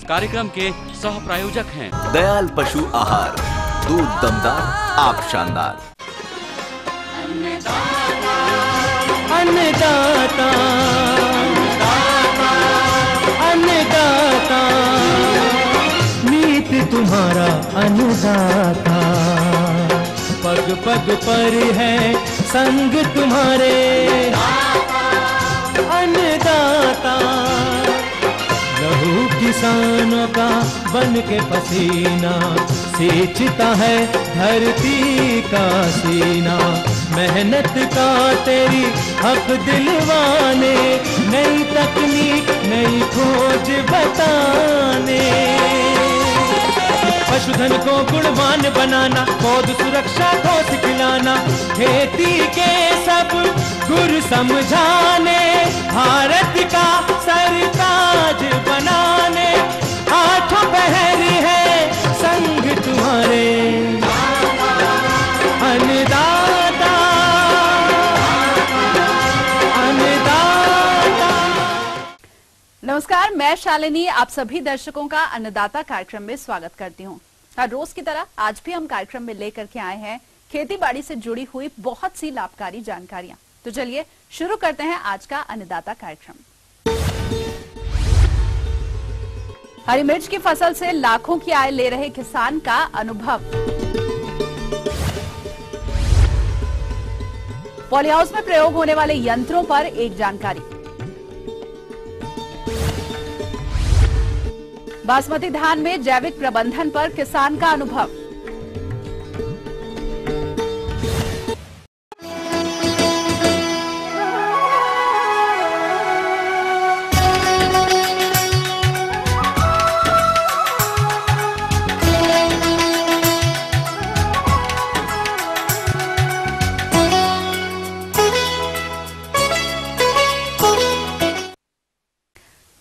कार्यक्रम के सह प्रायोजक हैं दयाल पशु आहार, दूध दमदार, आप शानदार। अन्नदाता अन्नदाता नीत तुम्हारा अन्नदाता, पग पग पर है संग तुम्हारे अन्नदाता। लहू किसानों का बन के पसीना सींचता है धरती का सीना, मेहनत का तेरी हक दिलवाने, नई तकनीक नई खोज बताने। पशुधन को गुणवान बनाना, पौध सुरक्षा को सिखलाना, खेती के सब गुर समझाने, भारत का सरताज बनाने, आठों पहर है संग तुम्हारे अन्नदाता अन्नदाता। नमस्कार, मैं शालिनी आप सभी दर्शकों का अन्नदाता कार्यक्रम में स्वागत करती हूं। हर रोज की तरह आज भी हम कार्यक्रम में लेकर के आए हैं खेती बाड़ी से जुड़ी हुई बहुत सी लाभकारी जानकारियां। तो चलिए शुरू करते हैं आज का अन्नदाता कार्यक्रम। हरी मिर्च की फसल से लाखों की आय ले रहे किसान का अनुभव। पॉलीहाउस में प्रयोग होने वाले यंत्रों पर एक जानकारी। बासमती धान में जैविक प्रबंधन पर किसान का अनुभव।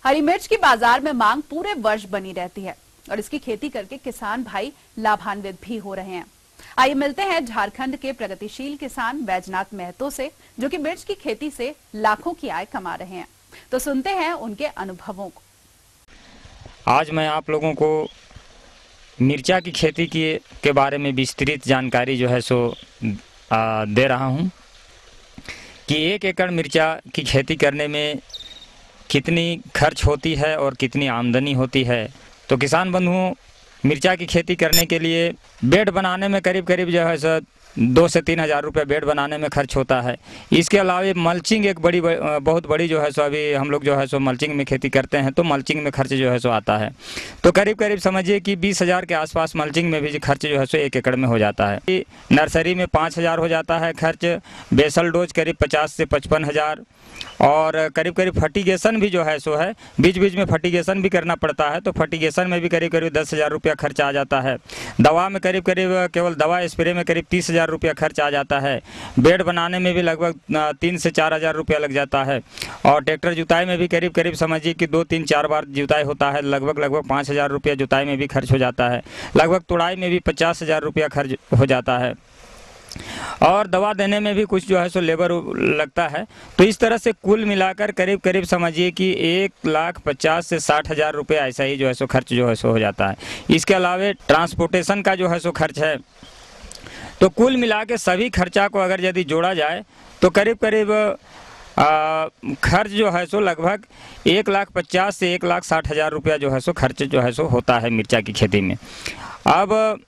हरी मिर्च की बाजार में मांग पूरे वर्ष बनी रहती है और इसकी खेती करके किसान भाई लाभान्वित भी हो रहे हैं। आइए मिलते हैं झारखंड के प्रगतिशील किसान बैजनाथ महतो से, जो कि मिर्च की खेती से लाखों की आय कमा रहे हैं। तो सुनते हैं उनके अनुभवों को। आज मैं आप लोगों को मिर्चा की खेती के बारे में विस्तृत जानकारी जो है सो दे रहा हूं कि 1 एकड़ मिर्चा की खेती करने में कितनी खर्च होती है और कितनी आमदनी होती है। तो किसान बंधुओं, मिर्चा की खेती करने के लिए बेड बनाने में करीब करीब जो है सो 2 से 3 हज़ार रुपये बेड बनाने में खर्च होता है। इसके अलावा मल्चिंग एक बहुत बड़ी जो है सो, अभी हम लोग जो है सो मल्चिंग में खेती करते हैं तो मल्चिंग में खर्च जो है सो आता है। तो करीब करीब समझिए कि 20,000 के आसपास मल्चिंग में भी खर्च जो है सो 1 एकड़ में हो जाता है। नर्सरी में 5,000 हो जाता है खर्च, बेसल डोज करीब 50 से 55,000, और करीब करीब फर्टिगेशन भी जो है सो है, बीच बीच में फर्टिगेशन भी करना पड़ता है, तो फर्टिगेशन में भी करीब करीब 10,000 रुपया खर्च आ जाता है। दवा में करीब करीब केवल दवा स्प्रे में करीब 30,000 रुपया खर्च आ जाता है। बेड बनाने में भी लगभग 3 से 4,000 रुपया लग जाता है, और ट्रैक्टर जुताई में भी करीब करीब समझिए कि 2, 3, 4 बार जुताई होता है, लगभग 5,000 रुपया जुताई में भी खर्च हो जाता है। लगभग तुड़ाई में भी 50,000 रुपया खर्च हो जाता है, और दवा देने में भी कुछ जो है सो लेबर लगता है। तो इस तरह से कुल मिलाकर करीब करीब समझिए कि 1,50,000 से 60,000 रुपये ऐसा ही जो है सो खर्च जो है सो हो जाता है। इसके अलावा ट्रांसपोर्टेशन का जो है सो खर्च है। तो कुल मिला के सभी खर्चा को अगर यदि जोड़ा जाए तो करीब करीब खर्च जो है सो लगभग 1,50,000 से 1,60,000 रुपया जो है सो खर्च जो है सो होता है मिर्चा की खेती में। अब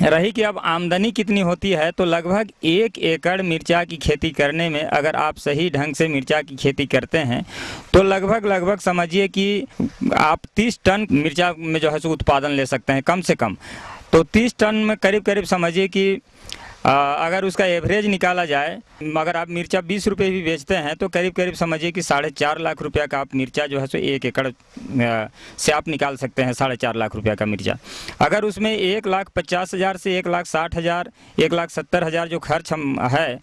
रही कि अब आमदनी कितनी होती है, तो लगभग 1 एकड़ मिर्चा की खेती करने में अगर आप सही ढंग से मिर्चा की खेती करते हैं तो लगभग समझिए कि आप 30 टन मिर्चा में जो है सो उत्पादन ले सकते हैं कम से कम। तो 30 टन में करीब करीब समझिए कि अगर उसका एवरेज निकाला जाए, अगर आप मिर्चा 20 रुपये भी बेचते हैं तो करीब करीब समझिए कि 4.5 लाख रुपया का आप मिर्चा जो है सो 1 एकड़ से आप निकाल सकते हैं। 4.5 लाख रुपया का मिर्चा, अगर उसमें 1,50,000 से 1,60,000, 1,70,000 जो खर्च है,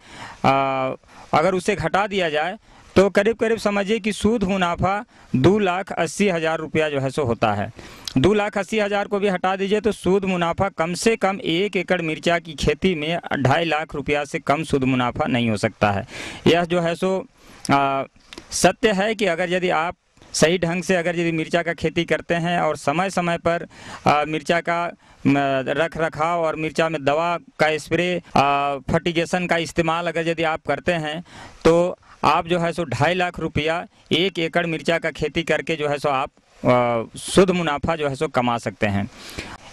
अगर उसे घटा दिया जाए तो करीब करीब समझिए कि सूद मुनाफा 2,80,000 रुपया जो है सो होता है। 2,80,000 को भी हटा दीजिए तो सूद मुनाफा कम से कम 1 एकड़ मिर्चा की खेती में 2.5 लाख रुपया से कम सूद मुनाफा नहीं हो सकता है। यह जो है सो सत्य है कि अगर यदि आप सही ढंग से अगर यदि मिर्चा का खेती करते हैं और समय समय पर मिर्चा का रख रखाव और मिर्चा में दवा का स्प्रे, फर्टिगेशन का इस्तेमाल अगर यदि आप करते हैं तो आप जो है सो 2.5 लाख रुपया 1 एकड़ मिर्चा का खेती करके जो है सो आप शुद्ध मुनाफा जो है सो कमा सकते हैं।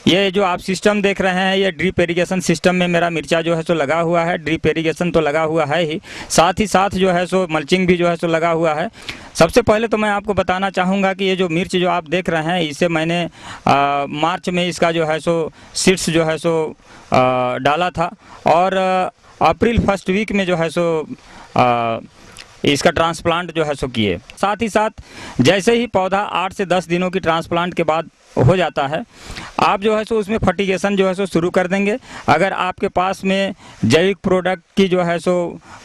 ये जो आप सिस्टम देख रहे हैं, ये ड्रिप इरिगेशन सिस्टम में मेरा मिर्चा जो है सो लगा हुआ है। ड्रिप इरिगेशन तो लगा हुआ है ही साथ जो है सो मल्चिंग भी जो है सो लगा हुआ है। सबसे पहले तो मैं आपको बताना चाहूँगा कि ये जो मिर्च जो आप देख रहे हैं, इसे मैंने मार्च में इसका जो है सो सीड्स जो है सो डाला था और अप्रैल फर्स्ट वीक में जो है सो इसका ट्रांसप्लांट जो है सो किए। साथ ही साथ जैसे ही पौधा 8 से 10 दिनों की ट्रांसप्लांट के बाद हो जाता है, आप जो है सो उसमें फर्टिगेशन जो है सो शुरू कर देंगे। अगर आपके पास में जैविक प्रोडक्ट की जो है सो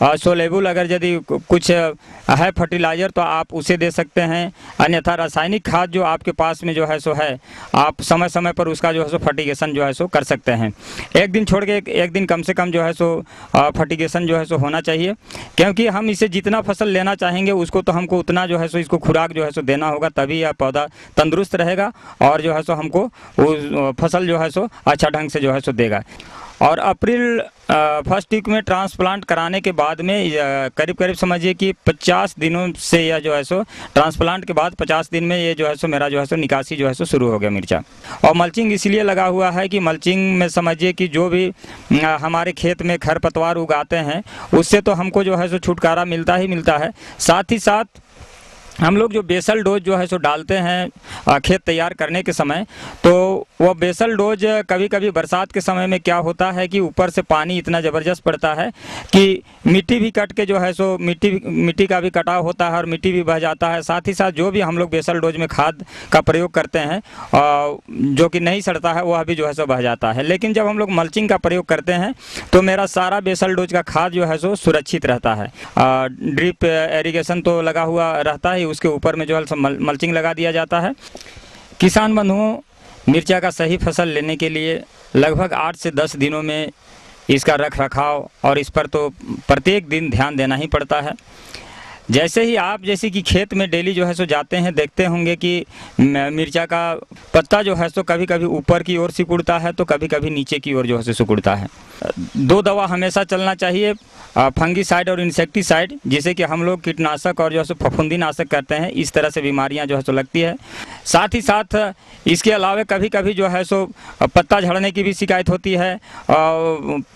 सोलेबल अगर यदि कुछ है फर्टिलाइज़र तो आप उसे दे सकते हैं, अन्यथा रासायनिक खाद जो आपके पास में जो है सो है, आप समय समय पर उसका जो है सो फर्टिगेशन जो है सो कर सकते हैं। एक दिन छोड़ के एक दिन कम से कम जो है सो फर्टिगेशन जो है सो होना चाहिए, क्योंकि हम इसे जितना फसल लेना चाहेंगे उसको तो हमको उतना जो है सो इसको खुराक जो है सो देना होगा, तभी यह पौधा तंदुरुस्त रहेगा और जो है सो हमको उस फसल जो है सो अच्छा ढंग से जो है सो देगा। और अप्रैल फर्स्ट वीक में ट्रांसप्लांट कराने के बाद में करीब समझिए कि 50 दिनों से यह जो है सो ट्रांसप्लांट के बाद 50 दिन में ये जो है सो मेरा जो है सो निकासी जो है सो शुरू हो गया मिर्चा। और मल्चिंग इसलिए लगा हुआ है कि मल्चिंग में समझिए कि जो भी हमारे खेत में खरपतवार उगाते हैं उससे तो हमको जो है सो छुटकारा मिलता ही मिलता है। साथ ही साथ हम लोग जो बेसल डोज जो है सो डालते हैं खेत तैयार करने के समय, तो वो बेसल डोज कभी कभी बरसात के समय में क्या होता है कि ऊपर से पानी इतना ज़बरदस्त पड़ता है कि मिट्टी भी कट के जो है सो मिट्टी का भी कटाव होता है और मिट्टी भी बह जाता है। साथ ही साथ जो भी हम लोग बेसल डोज में खाद का प्रयोग करते हैं जो कि नहीं सड़ता है वह भी जो है सो बह जाता है। लेकिन जब हम लोग मल्चिंग का प्रयोग करते हैं तो मेरा सारा बेसल डोज का खाद जो है सो सुरक्षित रहता है। ड्रिप इरिगेशन तो लगा हुआ रहता है, उसके ऊपर में जो है मल्चिंग लगा दिया जाता है। किसान बंधुओं, मिर्चा का सही फसल लेने के लिए लगभग 8 से 10 दिनों में इसका रख रखाव और इस पर तो प्रत्येक दिन ध्यान देना ही पड़ता है। जैसे ही आप जैसे कि खेत में डेली जो है सो जाते हैं, देखते होंगे कि मिर्चा का पत्ता जो है सो कभी कभी ऊपर की ओर सिकुड़ता है तो कभी कभी नीचे की ओर जो है सो सिकुड़ता है। 2 दवा हमेशा चलना चाहिए, फंगीसाइड और इंसेक्टिसाइड, जिसे कि हम लोग कीटनाशक और जो है सो फफूंदी नाशक करते हैं। इस तरह से बीमारियां जो है सो लगती है। साथ ही साथ इसके अलावा कभी कभी जो है सो पत्ता झड़ने की भी शिकायत होती है,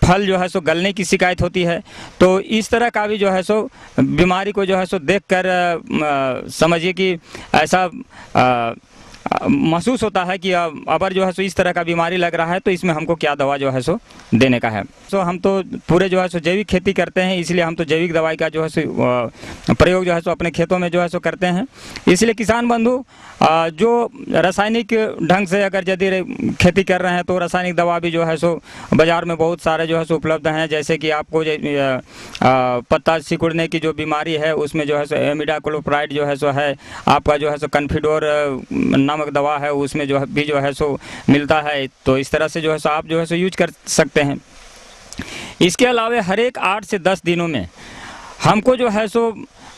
फल जो है सो गलने की शिकायत होती है। तो इस तरह का भी जो है सो बीमारी को जो है सो देखकर समझिए कि ऐसा महसूस होता है कि अगर जो है सो इस तरह का बीमारी लग रहा है तो इसमें हमको क्या दवा जो है सो देने का है। सो हम तो पूरे जो है सो जैविक खेती करते हैं, इसलिए हम तो जैविक दवाई का जो है सो प्रयोग जो है सो अपने खेतों में जो है सो करते हैं। इसलिए किसान बंधु जो रासायनिक ढंग से अगर यदि खेती कर रहे हैं तो रासायनिक दवा भी जो है सो बाज़ार में बहुत सारे जो है सो उपलब्ध हैं। जैसे कि आपको पत्ता सिकुड़ने की जो बीमारी है उसमें जो है सो इमिडाक्लोप्राइड जो है सो है, आपका जो है सो कन्फिडोर नामक दवा है उसमें जो है सो मिलता है। तो इस तरह से जो है सो आप जो है सो यूज कर सकते हैं। इसके अलावा हर एक 8 से 10 दिनों में हमको जो है सो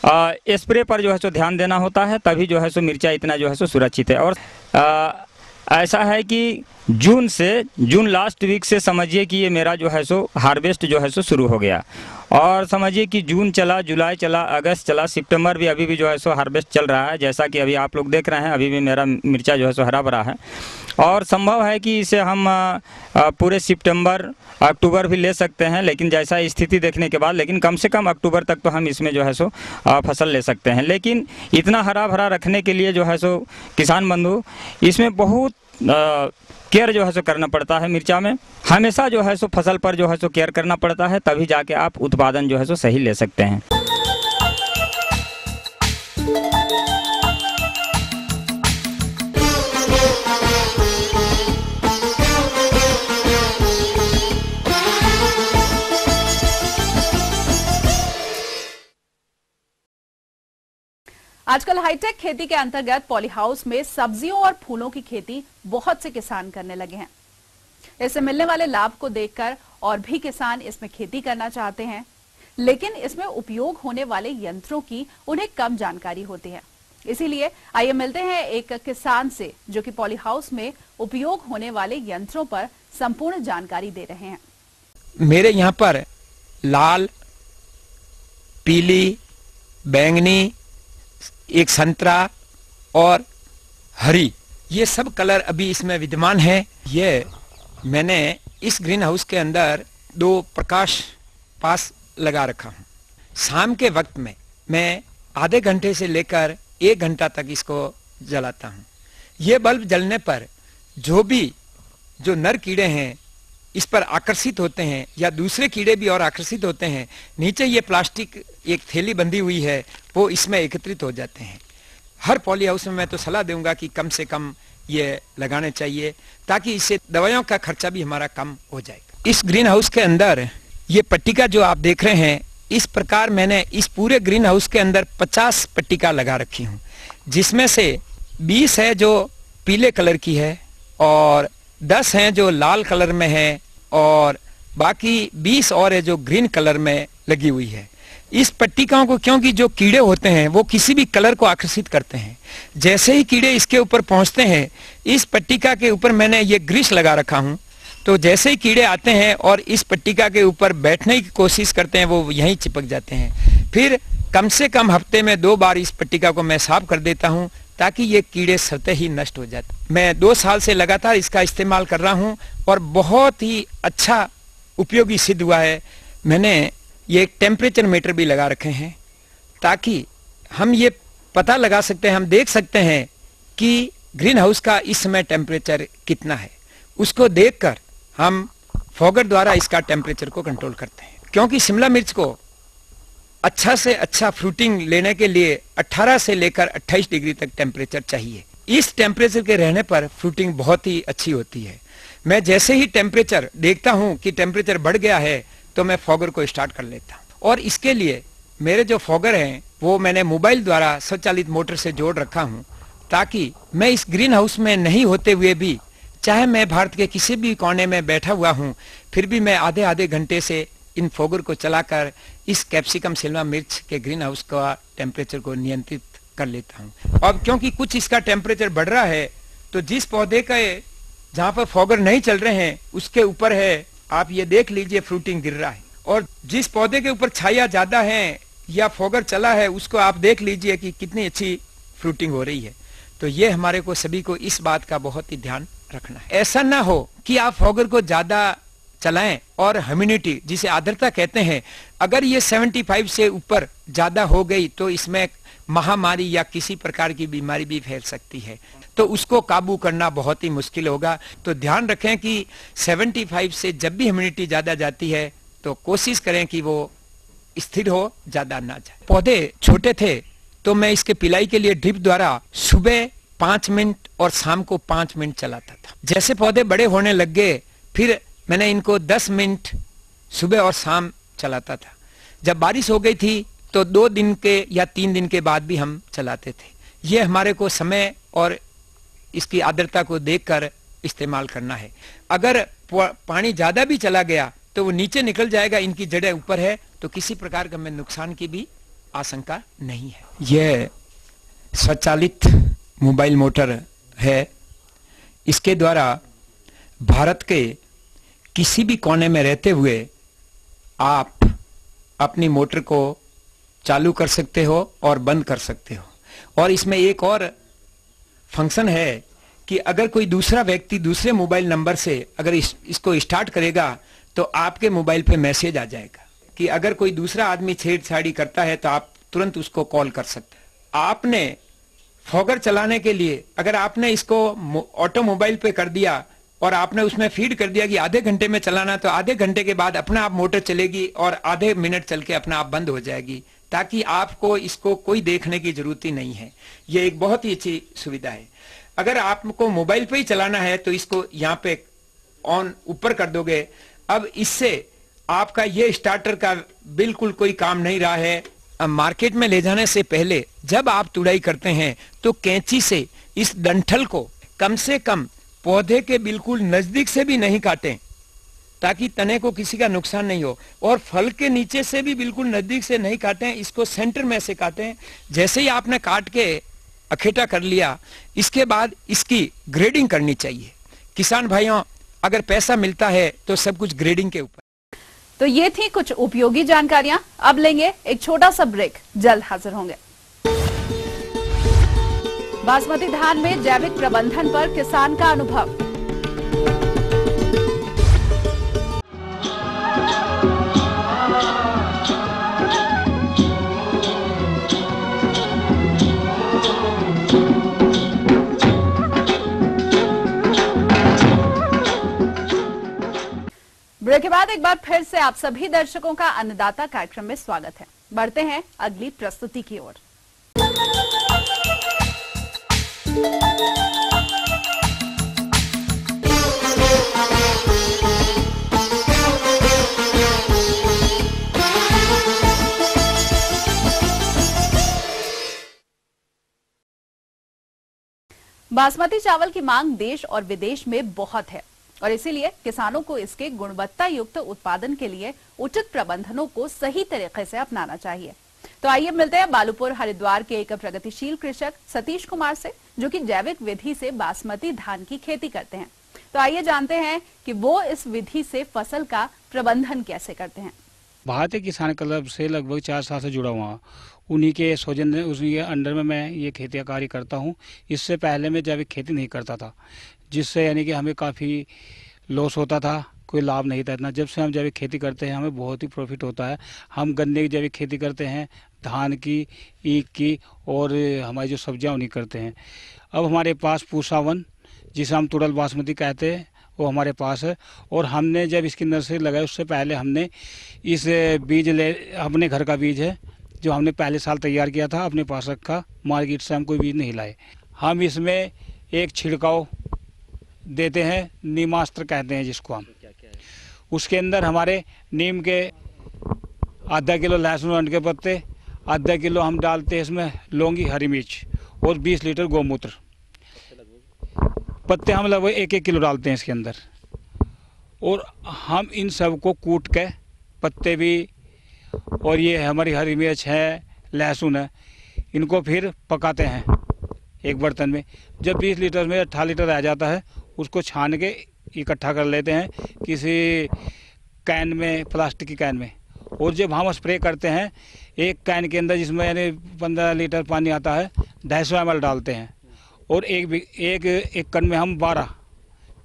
स्प्रे पर जो है सो ध्यान देना होता है, तभी जो है सो मिर्चा इतना जो है सो सुरक्षित है। और ऐसा है कि जून लास्ट वीक से समझिए कि ये मेरा जो है सो हार्वेस्ट जो है सो शुरू हो गया। और समझिए कि जून चला, जुलाई चला, अगस्त चला, सितंबर भी अभी भी जो है सो हार्वेस्ट चल रहा है। जैसा कि अभी आप लोग देख रहे हैं, अभी भी मेरा मिर्चा जो है सो हरा भरा है। और संभव है कि इसे हम पूरे सितंबर अक्टूबर भी ले सकते हैं, लेकिन जैसा स्थिति देखने के बाद, लेकिन कम से कम अक्टूबर तक तो हम इसमें जो है सो फसल ले सकते हैं। लेकिन इतना हरा भरा रखने के लिए जो है सो किसान बंधु इसमें बहुत केयर जो है सो करना पड़ता है। मिर्चा में हमेशा जो है सो फसल पर जो है सो केयर करना पड़ता है, तभी जाके आप उत्पादन जो है सो सही ले सकते हैं। आजकल हाईटेक खेती के अंतर्गत पॉली हाउस में सब्जियों और फूलों की खेती बहुत से किसान करने लगे हैं। इससे मिलने वाले लाभ को देखकर और भी किसान इसमें खेती करना चाहते हैं, लेकिन इसमें उपयोग होने वाले यंत्रों की उन्हें कम जानकारी होती है। इसीलिए आइए मिलते हैं एक किसान से जो कि पॉली हाउस में उपयोग होने वाले यंत्रों पर संपूर्ण जानकारी दे रहे हैं। मेरे यहाँ पर लाल, पीली, बैंगनी, एक संतरा और हरी, ये सब कलर अभी इसमें विद्यमान है। ये मैंने इस ग्रीन हाउस के अंदर 2 प्रकाश पास लगा रखा हूँ। शाम के वक्त में मैं आधे घंटे से लेकर 1 घंटा तक इसको जलाता हूँ। ये बल्ब जलने पर जो नर कीड़े हैं इस पर आकर्षित होते हैं या दूसरे कीड़े भी और आकर्षित होते हैं, नीचे ये प्लास्टिक एक थैली बंधी हुई है वो इसमें एकत्रित हो जाते हैं। हर पॉली हाउस में मैं तो सलाह दूंगा कि कम से कम ये लगाने चाहिए ताकि इससे दवाइयों का खर्चा भी हमारा कम हो जाएगा। इस ग्रीन हाउस के अंदर ये पट्टिका जो आप देख रहे हैं, इस प्रकार मैंने इस पूरे ग्रीन हाउस के अंदर 50 पट्टिका लगा रखी हूँ, जिसमें से 20 है जो पीले कलर की है और 10 हैं जो लाल कलर में है और बाकी 20 और है जो ग्रीन कलर में लगी हुई है। इस पट्टिकाओं को, क्योंकि जो कीड़े होते हैं वो किसी भी कलर को आकर्षित करते हैं, जैसे ही कीड़े इसके ऊपर पहुंचते हैं, इस पट्टिका के ऊपर मैंने ये ग्रीस लगा रखा हूं, तो जैसे ही कीड़े आते हैं और इस पट्टिका के ऊपर बैठने की कोशिश करते हैं वो यहीं चिपक जाते हैं। फिर कम से कम हफ्ते में 2 बार इस पट्टिका को मैं साफ कर देता हूं ताकि ये कीड़े स्वतः ही नष्ट हो जाते। मैं 2 साल से लगातार इसका इस्तेमाल कर रहा हूं और बहुत ही अच्छा उपयोगी सिद्ध हुआ है। मैंने ये एक टेम्परेचर मीटर भी लगा रखे हैं ताकि हम ये पता लगा सकते हैं, हम देख सकते हैं कि ग्रीन हाउस का इस समय टेम्परेचर कितना है। उसको देखकर हम फॉगर द्वारा इसका टेम्परेचर को कंट्रोल करते हैं, क्योंकि शिमला मिर्च को अच्छा से अच्छा फ्रूटिंग लेने के लिए 18 से लेकर 28 डिग्री तक टेम्परेचर चाहिए। इस टेम्परेचर के रहने पर फ्रूटिंग बहुत ही अच्छी होती है। मैं जैसे ही टेम्परेचर देखता हूं कि टेम्परेचर बढ़ गया है तो मैं फॉगर को स्टार्ट कर लेता हूं। और इसके लिए मेरे जो फॉगर हैं वो मैंने मोबाइल द्वारा स्वचालित मोटर से जोड़ रखा हूं ताकि मैं इस ग्रीन हाउस में नहीं होते हुए भी, चाहे मैं भारत के किसी भी कोने में बैठा हुआ हूं, फिर भी मैं आधे आधे घंटे से इन फॉगर को चलाकर इस कैप्सिकम शिमला मिर्च के ग्रीन हाउस का टेम्परेचर को नियंत्रित कर लेता हूं। अब क्योंकि कुछ इसका टेम्परेचर बढ़ रहा है तो जिस पौधे का जहां पर फॉगर नहीं चल रहे हैं उसके ऊपर है, आप ये देख लीजिए, फ्रूटिंग गिर रहा है। और जिस पौधे के ऊपर छाया ज्यादा है या फॉगर चला है उसको आप देख लीजिए कि कितनी अच्छी फ्रूटिंग हो रही है। तो ये हमारे को सभी को इस बात का बहुत ही ध्यान रखना है। ऐसा ना हो कि आप फॉगर को ज्यादा चलाएं और ह्यूमिडिटी जिसे आर्द्रता कहते हैं, अगर ये 75 से ऊपर ज्यादा हो गई तो इसमें महामारी या किसी प्रकार की बीमारी भी फैल सकती है, तो उसको काबू करना बहुत ही मुश्किल होगा। तो ध्यान रखें कि 75 से जब भी ह्यूमिडिटी ज्यादा जाती है तो कोशिश करें कि वो स्थिर हो, ज्यादा ना जाए। पौधे छोटे थे तो मैं इसके पिलाई के लिए ड्रिप द्वारा सुबह 5 मिनट और शाम को 5 मिनट चलाता था। जैसे पौधे बड़े होने लग गए फिर मैंने इनको 10 मिनट सुबह और शाम चलाता था। जब बारिश हो गई थी तो 2 दिन के या 3 दिन के बाद भी हम चलाते थे। ये हमारे को समय और इसकी आर्द्रता को देखकर इस्तेमाल करना है। अगर पानी ज्यादा भी चला गया तो वो नीचे निकल जाएगा, इनकी जड़ें ऊपर है, तो किसी प्रकार का में नुकसान की भी आशंका नहीं है। यह स्वचालित मोबाइल मोटर है। इसके द्वारा भारत के किसी भी कोने में रहते हुए आप अपनी मोटर को चालू कर सकते हो और बंद कर सकते हो। और इसमें एक और फंक्शन है कि अगर कोई दूसरा व्यक्ति दूसरे मोबाइल नंबर से अगर इसको स्टार्ट करेगा तो आपके मोबाइल पे मैसेज आ जाएगा कि अगर कोई दूसरा आदमी छेड़छाड़ी करता है तो आप तुरंत उसको कॉल कर सकते हैं। आपने फॉगर चलाने के लिए अगर आपने इसको ऑटोमोबाइल पे कर दिया और आपने उसमें फीड कर दिया कि आधे घंटे में चलाना, तो आधे घंटे के बाद अपना आप मोटर चलेगी और आधे मिनट चल के अपना आप बंद हो जाएगी, ताकि आपको इसको कोई देखने की जरूरत ही नहीं है। ये एक बहुत ही अच्छी सुविधा है। अगर आपको मोबाइल पे ही चलाना है तो इसको यहाँ पे ऑन ऊपर कर दोगे। अब इससे आपका ये स्टार्टर का बिल्कुल कोई काम नहीं रहा है। अब मार्केट में ले जाने से पहले जब आप तुड़ाई करते हैं तो कैंची से इस डंठल को कम से कम पौधे के बिल्कुल नजदीक से भी नहीं काटें, ताकि तने को किसी का नुकसान नहीं हो। और फल के नीचे से भी बिल्कुल नजदीक से नहीं काटें, इसको सेंटर में से काटें। जैसे ही आपने काट के इकट्ठा कर लिया, इसके बाद इसकी ग्रेडिंग करनी चाहिए। किसान भाइयों, अगर पैसा मिलता है तो सब कुछ ग्रेडिंग के ऊपर। तो ये थी कुछ उपयोगी जानकारियां। अब लेंगे एक छोटा सा ब्रेक, जल्द हाजिर होंगे। बासमती धान में जैविक प्रबंधन पर किसान का अनुभव। ब्रेक के बाद एक बार फिर से आप सभी दर्शकों का अन्नदाता कार्यक्रम में स्वागत है। बढ़ते हैं अगली प्रस्तुति की ओर। बासमती चावल की मांग देश और विदेश में बहुत है और इसीलिए किसानों को इसके गुणवत्ता युक्त उत्पादन के लिए उचित प्रबंधनों को सही तरीके से अपनाना चाहिए। तो आइए मिलते हैं बालूपुर हरिद्वार के एक प्रगतिशील कृषक सतीश कुमार से, जो कि जैविक विधि से बासमती धान की खेती करते हैं। तो आइए जानते हैं कि वो इस विधि से फसल का प्रबंधन कैसे करते हैं। भारतीय किसान क्लब से लगभग 4 साल से जुड़ा हुआ, उन्हीं के सौजन्य उसी अंडर में मैं ये खेती कार्य करता हूँ। इससे पहले मैं जैविक खेती नहीं करता था, जिससे यानी कि हमें काफ़ी लॉस होता था, कोई लाभ नहीं था इतना। जब से हम जैविक खेती करते हैं हमें बहुत ही प्रॉफिट होता है। हम गन्ने की जैविक खेती करते हैं, धान की, ईख की, और हमारी जो सब्जियां उन्हीं करते हैं। अब हमारे पास पूसा 1, जिसे हम तुड़ल बासमती कहते हैं, वो हमारे पास है। और हमने जब इसकी नर्सरी लगाई उससे पहले हमने इस बीज अपने घर का बीज है जो हमने पहले साल तैयार किया था, अपने पास रखा। मार्केट से हम कोई बीज नहीं लाए। हम इसमें एक छिड़काव देते हैं, नीमास्त्र कहते हैं जिसको हम। उसके अंदर हमारे नीम के आधा किलो लहसुन के पत्ते, आधा किलो हम डालते हैं इसमें लौंगी, हरी मिर्च और 20 लीटर गौमूत्र। पत्ते हम लगभग 1-1 किलो डालते हैं इसके अंदर। और हम इन सब को कूट के, पत्ते भी और ये हमारी हरी मिर्च है, लहसुन है, इनको फिर पकाते हैं एक बर्तन में। जब 20 लीटर में 18 लीटर आ जाता है उसको छान के इकट्ठा कर लेते हैं किसी कैन में, प्लास्टिक की कैन में। और जब हम स्प्रे करते हैं एक कैन के अंदर, जिसमें यानी 15 लीटर पानी आता है, 250 ml डालते हैं। और एक कन में हम 12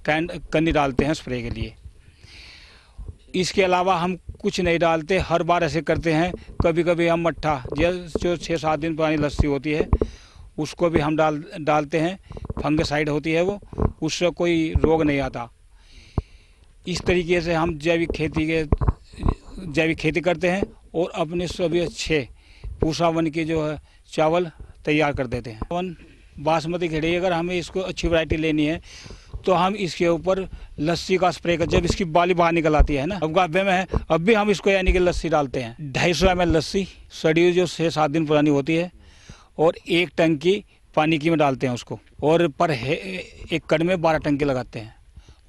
कन्नी डालते हैं स्प्रे के लिए। इसके अलावा हम कुछ नहीं डालते, हर बार ऐसे करते हैं। कभी कभी हम मट्ठा, जो 6-7 दिन पुरानी लस्सी होती है उसको भी हम डालते हैं। फंगिसाइड होती है वो, उससे कोई रोग नहीं आता। इस तरीके से हम जैविक खेती करते हैं और अपने सभी अच्छे पूसा 1 के जो है चावल तैयार कर देते हैं। बासमती खेड़ी, अगर हमें इसको अच्छी वैरायटी लेनी है तो हम इसके ऊपर लस्सी का स्प्रे कर, जब इसकी बाली बाहर निकल आती है ना, अब गाभे में है, अब भी हम इसको यानी कि लस्सी डालते हैं। 250 ml लस्सी सड़ी हुई जो 6-7 दिन पुरानी होती है, और 1 टंकी पानी की में डालते हैं उसको। और पर एक कण में 12 टंकी लगाते हैं।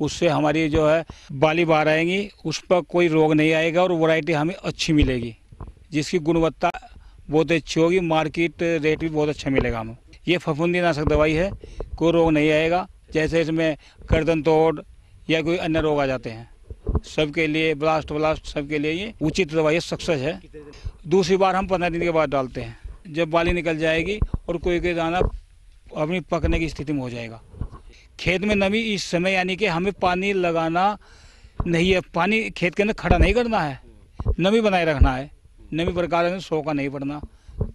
उससे हमारी जो है बाली बाहर आएंगी, उस पर कोई रोग नहीं आएगा और वैरायटी हमें अच्छी मिलेगी, जिसकी गुणवत्ता बहुत अच्छी होगी। मार्केट रेट भी बहुत अच्छा मिलेगा हमें। ये फफूंदीनाशक दवाई है, कोई रोग नहीं आएगा। जैसे इसमें गर्दन तोड़ या कोई अन्य रोग आ जाते हैं, सबके लिए ब्लास्ट सबके लिए ये उचित दवाई सक्सेस है। दूसरी बार हम 15 दिन के बाद डालते हैं, जब बाली निकल जाएगी और कोई दाना अपनी पकने की स्थिति में हो जाएगा। खेत में नमी इस समय यानी कि हमें पानी लगाना नहीं है, पानी खेत के अंदर खड़ा नहीं करना है, नमी बनाए रखना है। नमी बरकरार सूखा नहीं पड़ना,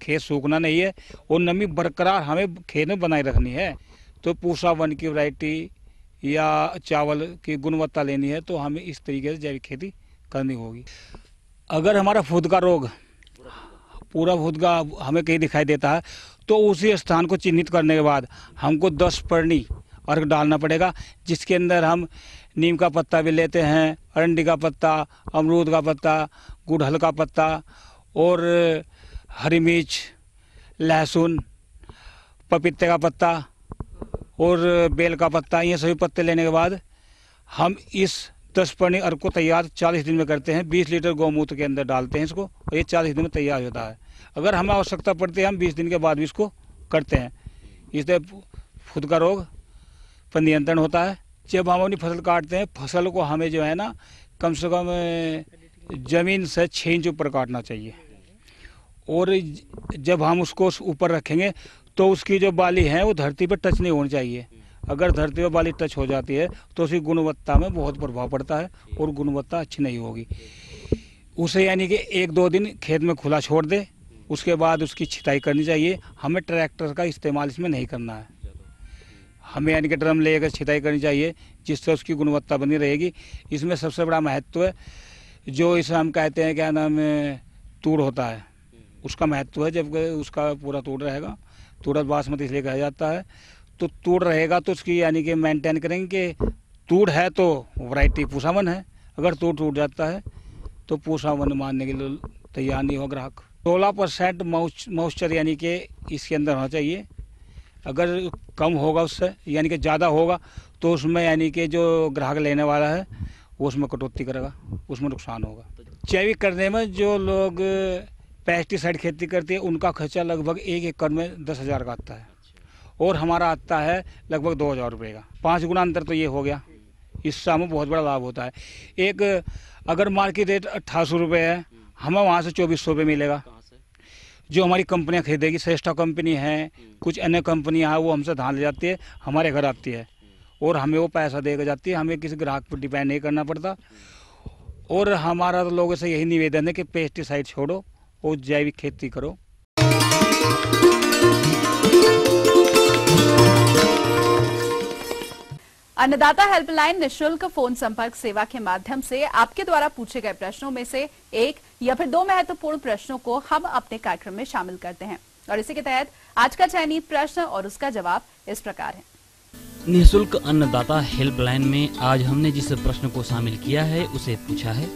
खेत सूखना नहीं है और नमी बरकरार हमें खेत में बनाए रखनी है। तो पूसा 1 की वैरायटी या चावल की गुणवत्ता लेनी है तो हमें इस तरीके से जैविक खेती करनी होगी। अगर हमारा फुद का रोग, पूरा फुद का हमें कहीं दिखाई देता है तो उसी स्थान को चिन्हित करने के बाद हमको 10 पर्णी अर्घ डालना पड़ेगा, जिसके अंदर हम नीम का पत्ता भी लेते हैं, अरंडी का पत्ता, अमरूद का पत्ता, गुड़हल का पत्ता और हरी मिर्च, लहसुन, पपीते का पत्ता और बेल का पत्ता। ये सभी पत्ते लेने के बाद हम इस 10 पर्णी अर्घ को तैयार 40 दिन में करते हैं। 20 लीटर गौमूत्र के अंदर डालते हैं इसको और ये 40 दिन में तैयार होता है। अगर हमें आवश्यकता पड़ती है हम 20 दिन के बाद भी इसको करते हैं। इससे फुदका रोग पर नियंत्रण होता है। जब हम अपनी फसल काटते हैं, फसल को हमें जो है ना कम से कम ज़मीन से 6 इंच ऊपर काटना चाहिए, और जब हम उसको ऊपर रखेंगे तो उसकी जो बाली है वो धरती पर टच नहीं होनी चाहिए। अगर धरती पर बाली टच हो जाती है तो उसकी गुणवत्ता में बहुत प्रभाव पड़ता है और गुणवत्ता अच्छी नहीं होगी। उसे यानी कि 1-2 दिन खेत में खुला छोड़ दे, उसके बाद उसकी छिटाई करनी चाहिए। हमें ट्रैक्टर का इस्तेमाल इसमें नहीं करना है, हमें यानी कि ड्रम लेकर छिटाई करनी चाहिए, जिससे उसकी गुणवत्ता बनी रहेगी। इसमें सबसे बड़ा महत्व है जो इसे हम कहते हैं क्या नाम है, तूड़ होता है, उसका महत्व है। जब उसका पूरा तूड़ रहेगा, तूड़ बासमती इसलिए कहा जाता है, तो तूड़ रहेगा तो उसकी यानी कि मेंटेन करेंगे कि तूड़ है तो वैरायटी पूसावन है, अगर तूड़ टूट जाता है तो पूसावन मानने के लिए तैयार नहीं हो ग्राहक। 16% मॉइस्चर यानी कि इसके अंदर होना चाहिए। अगर कम होगा उससे यानी कि ज़्यादा होगा तो उसमें यानी कि जो ग्राहक लेने वाला है वो उसमें कटौती करेगा, उसमें नुकसान होगा। जैविक करने में जो लोग पेस्टिसाइड खेती करते हैं उनका खर्चा लगभग 1 एकड़ में 10,000 का आता है, और हमारा आता है लगभग 2,000 रुपये का। 5 गुना अंतर तो ये हो गया, इससे हमें बहुत बड़ा लाभ होता है। एक अगर मार्केट रेट 1,800 रुपये है, हमें वहाँ से 2,400 रुपये मिलेगा। जो हमारी कंपनियां खरीदेगी, श्रेष्ठा कंपनी है, कुछ अन्य कंपनियां हैं, वो हमसे धान ले जाती है, हमारे घर आती है और हमें वो पैसा देकर जाती है। हमें किसी ग्राहक पर डिपेंड नहीं करना पड़ता। और हमारा तो लोगों से यही निवेदन है कि पेस्टिसाइड छोड़ो और जैविक खेती करो। अन्नदाता हेल्पलाइन निःशुल्क फोन संपर्क सेवा के माध्यम से आपके द्वारा पूछे गए प्रश्नों में से 1 या फिर 2 महत्वपूर्ण प्रश्नों को हम अपने कार्यक्रम में शामिल करते हैं, और इसी के तहत आज का चयनित प्रश्न और उसका जवाब इस प्रकार है। निःशुल्क अन्नदाता हेल्पलाइन में आज हमने जिस प्रश्न को शामिल किया है उसे पूछा है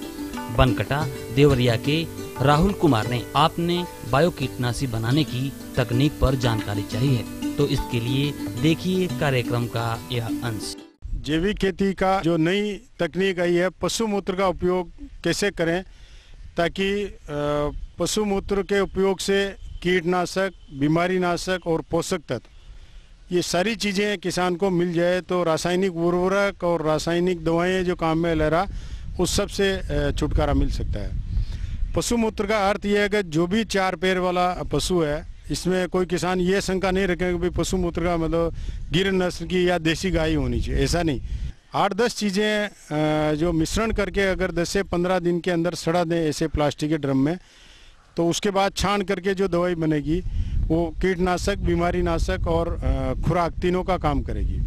बनकटा देवरिया के राहुल कुमार ने। आपने बायो कीटनाशी बनाने की तकनीक पर जानकारी चाहिए, तो इसके लिए देखिए कार्यक्रम का यह अंश। जैविक खेती का जो नई तकनीक आई है, पशु मूत्र का उपयोग कैसे करें ताकि पशु मूत्र के उपयोग से कीटनाशक, बीमारीनाशक और पोषक तत्व ये सारी चीज़ें किसान को मिल जाए तो रासायनिक उर्वरक और रासायनिक दवाएं जो काम में ले रहा उस सब से छुटकारा मिल सकता है। पशु मूत्र का अर्थ यह है कि जो भी 4 पैर वाला पशु है, इसमें कोई किसान ये शंका नहीं रखेगा कि भाई पशु मूत्र का मतलब गिर नस्ल की या देसी गाय होनी चाहिए, ऐसा नहीं। 8-10 चीज़ें जो मिश्रण करके अगर 10 से 15 दिन के अंदर सड़ा दें ऐसे प्लास्टिक के ड्रम में, तो उसके बाद छान करके जो दवाई बनेगी वो कीटनाशक, बीमारीनाशक और खुराक तीनों का काम करेगी।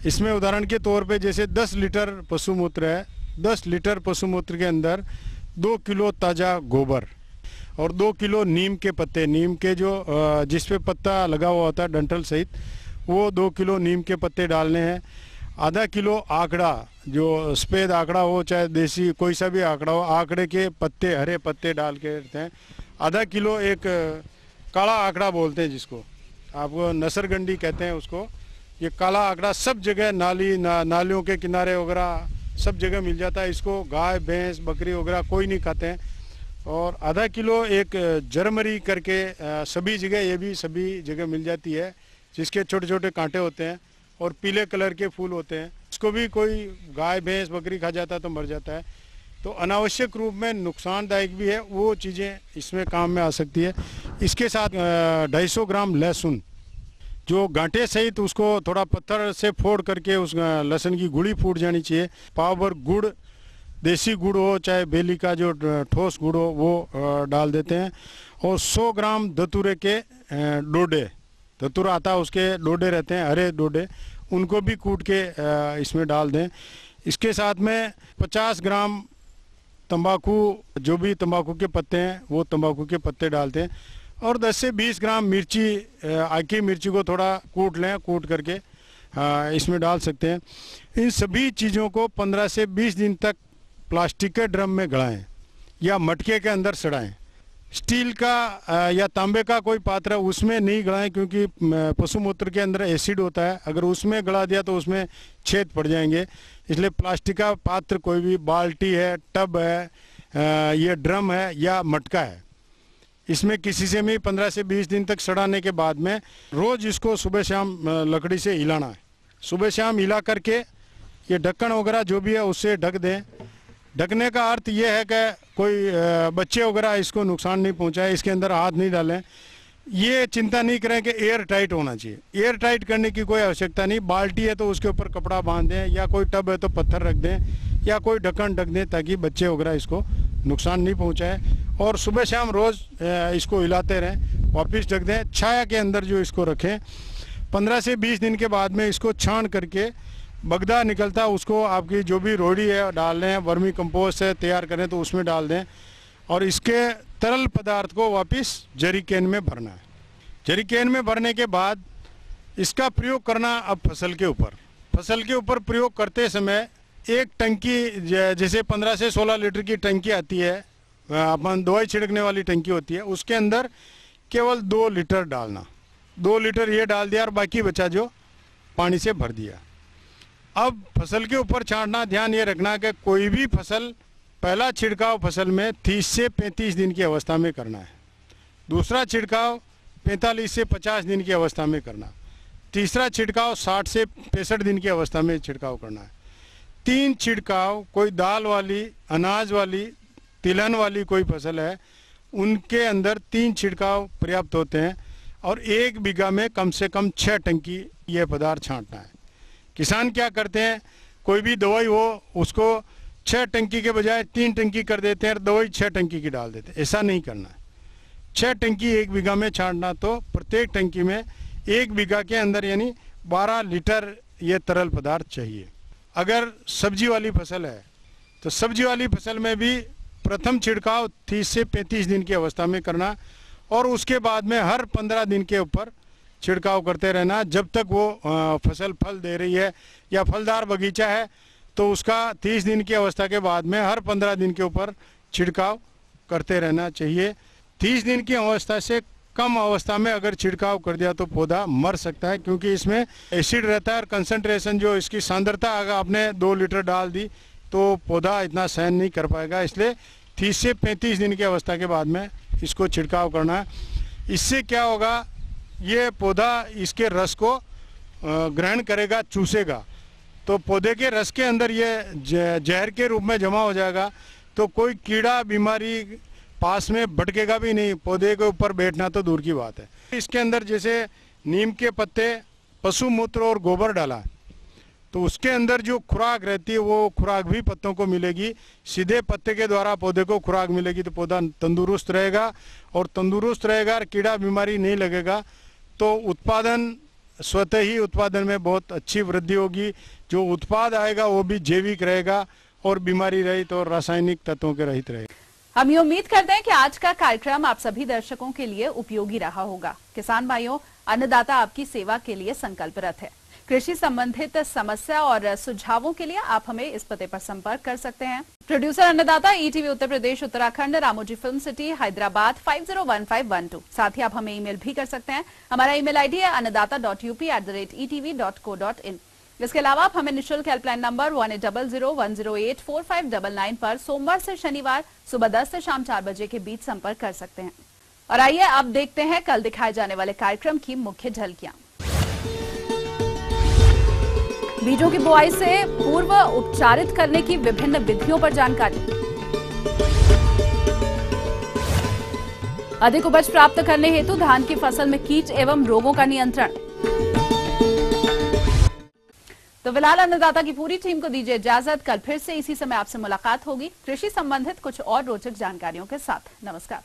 इसमें उदाहरण के तौर पे जैसे 10 लीटर पशु मूत्र है, 10 लीटर पशु मूत्र के अंदर 2 किलो ताज़ा गोबर और 2 किलो नीम के पत्ते, नीम के जो जिस पे पत्ता लगा हुआ होता है डंठल सहित, वो 2 किलो नीम के पत्ते डालने हैं। आधा किलो आंकड़ा, जो सफ़ेद आंकड़ा हो चाहे देसी कोई सा भी आंकड़ा हो, आंकड़े के पत्ते, हरे पत्ते डाल के रखते हैं। आधा किलो एक काला आंकड़ा बोलते हैं जिसको आपको नसरगंडी कहते हैं उसको, ये काला आंकड़ा सब जगह नालियों के किनारे वगैरह सब जगह मिल जाता है। इसको गाय, भैंस, बकरी वगैरह कोई नहीं खाते हैं। और आधा किलो एक जरमरी करके सभी जगह, ये भी सभी जगह मिल जाती है, जिसके छोटे छोटे कांटे होते हैं और पीले कलर के फूल होते हैं। इसको भी कोई गाय, भैंस, बकरी खा जाता है तो मर जाता है, तो अनावश्यक रूप में नुकसानदायक भी है, वो चीज़ें इसमें काम में आ सकती है। इसके साथ 250 ग्राम लहसुन जो गांठे सहित उसको थोड़ा पत्थर से फोड़ करके उस लहसुन की गुड़ी फूट जानी चाहिए। पाव भर गुड़, देसी गुड़ हो चाहे बेली का जो ठोस गुड़ हो वो डाल देते हैं। और 100 ग्राम धतूरे के डोडे, धतूरा आता है उसके डोडे रहते हैं, हरे डोडे, उनको भी कूट के इसमें डाल दें। इसके साथ में 50 ग्राम तंबाकू, जो भी तंबाकू के पत्ते हैं वो तंबाकू के पत्ते डालते हैं। और 10 से 20 ग्राम मिर्ची, आकी मिर्ची को थोड़ा कूट लें, कूट करके इसमें डाल सकते हैं। इन सभी चीज़ों को 15 से 20 दिन तक प्लास्टिक के ड्रम में गड़ाएं या मटके के अंदर सड़ाएं। स्टील का या तांबे का कोई पात्र उसमें नहीं गड़ाएं, क्योंकि पशु मूत्र के अंदर एसिड होता है, अगर उसमें गड़ा दिया तो उसमें छेद पड़ जाएंगे। इसलिए प्लास्टिक का पात्र, कोई भी बाल्टी है, टब है, ये ड्रम है या मटका है, इसमें किसी से भी 15 से 20 दिन तक सड़ाने के बाद में रोज इसको सुबह शाम लकड़ी से हिलाना है। सुबह शाम हिला करके ये ढक्कन वगैरह जो भी है उससे ढक दें। ढकने का अर्थ ये है कि कोई बच्चे वगैरह इसको नुकसान नहीं पहुंचाए, इसके अंदर हाथ नहीं डालें। ये चिंता नहीं करें कि एयर टाइट होना चाहिए। एयर टाइट करने की कोई आवश्यकता नहीं। बाल्टी है तो उसके ऊपर कपड़ा बांध दें, या कोई टब है तो पत्थर रख दें, या कोई ढक्कन ढक दें ताकि बच्चे वगैरह इसको नुकसान नहीं पहुंचाए। और सुबह शाम रोज़ इसको हिलाते रहें, वापस ढक दें। छाया के अंदर जो इसको रखें। 15 से 20 दिन के बाद में इसको छान करके बगदा निकलता उसको आपकी जो भी रोड़ी है डाल लें, वर्मी कंपोस्ट है तैयार करें तो उसमें डाल दें। और इसके तरल पदार्थ को वापस जरी कैन में भरना है। जरी कैन में भरने के बाद इसका प्रयोग करना अब फसल के ऊपर। फसल के ऊपर प्रयोग करते समय एक टंकी, जैसे 15 से 16 लीटर की टंकी आती है, अपन दवाई छिड़कने वाली टंकी होती है, उसके अंदर केवल 2 लीटर डालना। 2 लीटर ये डाल दिया और बाकी बचा जो पानी से भर दिया। अब फसल के ऊपर छांटना, ध्यान ये रखना कि कोई भी फसल, पहला छिड़काव फसल में 30 से 35 दिन की अवस्था में करना है। दूसरा छिड़काव 45 से 50 दिन की अवस्था में करना। तीसरा छिड़काव 60 से 65 दिन की अवस्था में छिड़काव करना है। 3 छिड़काव कोई दाल वाली, अनाज वाली, तिलहन वाली कोई फसल है उनके अंदर 3 छिड़काव पर्याप्त होते हैं। और 1 बीघा में कम से कम 6 टंकी ये पदार्थ छांटना है। किसान क्या करते हैं, कोई भी दवाई हो उसको 6 टंकी के बजाय 3 टंकी कर देते हैं और दवाई 6 टंकी की डाल देते हैं। ऐसा नहीं करना है। 6 टंकी 1 बीघा में छांटना, तो प्रत्येक टंकी में 1 बीघा के अंदर यानी 12 लीटर ये तरल पदार्थ चाहिए। अगर सब्जी वाली फसल है तो सब्जी वाली फसल में भी प्रथम छिड़काव 30 से 35 दिन की अवस्था में करना और उसके बाद में हर 15 दिन के ऊपर छिड़काव करते रहना जब तक वो फसल फल दे रही है। या फलदार बगीचा है तो उसका 30 दिन की अवस्था के बाद में हर 15 दिन के ऊपर छिड़काव करते रहना चाहिए। 30 दिन की अवस्था से कम अवस्था में अगर छिड़काव कर दिया तो पौधा मर सकता है, क्योंकि इसमें एसिड रहता है और कंसंट्रेशन जो इसकी सांद्रता अगर आपने 2 लीटर डाल दी तो पौधा इतना सहन नहीं कर पाएगा। इसलिए 30 से 35 दिन की अवस्था के बाद में इसको छिड़काव करना है। इससे क्या होगा, ये पौधा इसके रस को ग्रहण करेगा, चूसेगा, तो पौधे के रस के अंदर ये जहर के रूप में जमा हो जाएगा। तो कोई कीड़ा बीमारी पास में भटकेगा भी नहीं। पौधे के ऊपर बैठना तो दूर की बात है। इसके अंदर जैसे नीम के पत्ते, पशु मूत्र और गोबर डाला तो उसके अंदर जो खुराक रहती है वो खुराक भी पत्तों को मिलेगी। सीधे पत्ते के द्वारा पौधे को खुराक मिलेगी तो पौधा तंदुरुस्त रहेगा, और तंदुरुस्त रहेगा और कीड़ा बीमारी नहीं लगेगा तो उत्पादन, स्वतः ही उत्पादन में बहुत अच्छी वृद्धि होगी। जो उत्पाद आएगा वो भी जैविक रहेगा और बीमारी रहित और रासायनिक तत्वों के रहित रहेगा। हम ये उम्मीद करते हैं कि आज का कार्यक्रम आप सभी दर्शकों के लिए उपयोगी रहा होगा। किसान भाइयों, अन्नदाता आपकी सेवा के लिए संकल्परत है। कृषि संबंधित समस्या और सुझावों के लिए आप हमें इस पते पर संपर्क कर सकते हैं। प्रोड्यूसर अन्नदाता, ETV Uttar Pradesh Uttarakhand, Ramoji film city, Hyderabad 501512। साथ ही आप हमें ईमेल भी कर सकते हैं। हमारा ईमेल आईडी है annadaata.up@etv.co.in। इसके अलावा आप हमें निःशुल्क हेल्पलाइन नंबर 1800-108-4599 पर सोमवार से शनिवार सुबह 10 से शाम 4 बजे के बीच संपर्क कर सकते हैं। और आइए अब देखते हैं कल दिखाए जाने वाले कार्यक्रम की मुख्य झलकियां। बीजों की बुआई से पूर्व उपचारित करने की विभिन्न विधियों पर जानकारी। अधिक उपज प्राप्त करने हेतु धान की फसल में कीट एवं रोगों का नियंत्रण। तो फिलहाल अन्नदाता की पूरी टीम को दीजिए इजाजत। कल फिर से इसी समय आपसे मुलाकात होगी कृषि संबंधित कुछ और रोचक जानकारियों के साथ। नमस्कार।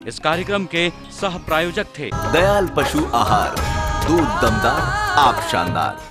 इस कार्यक्रम के सह प्रायोजक थे दयाल पशु आहार, दूध दमदार, आप शानदार।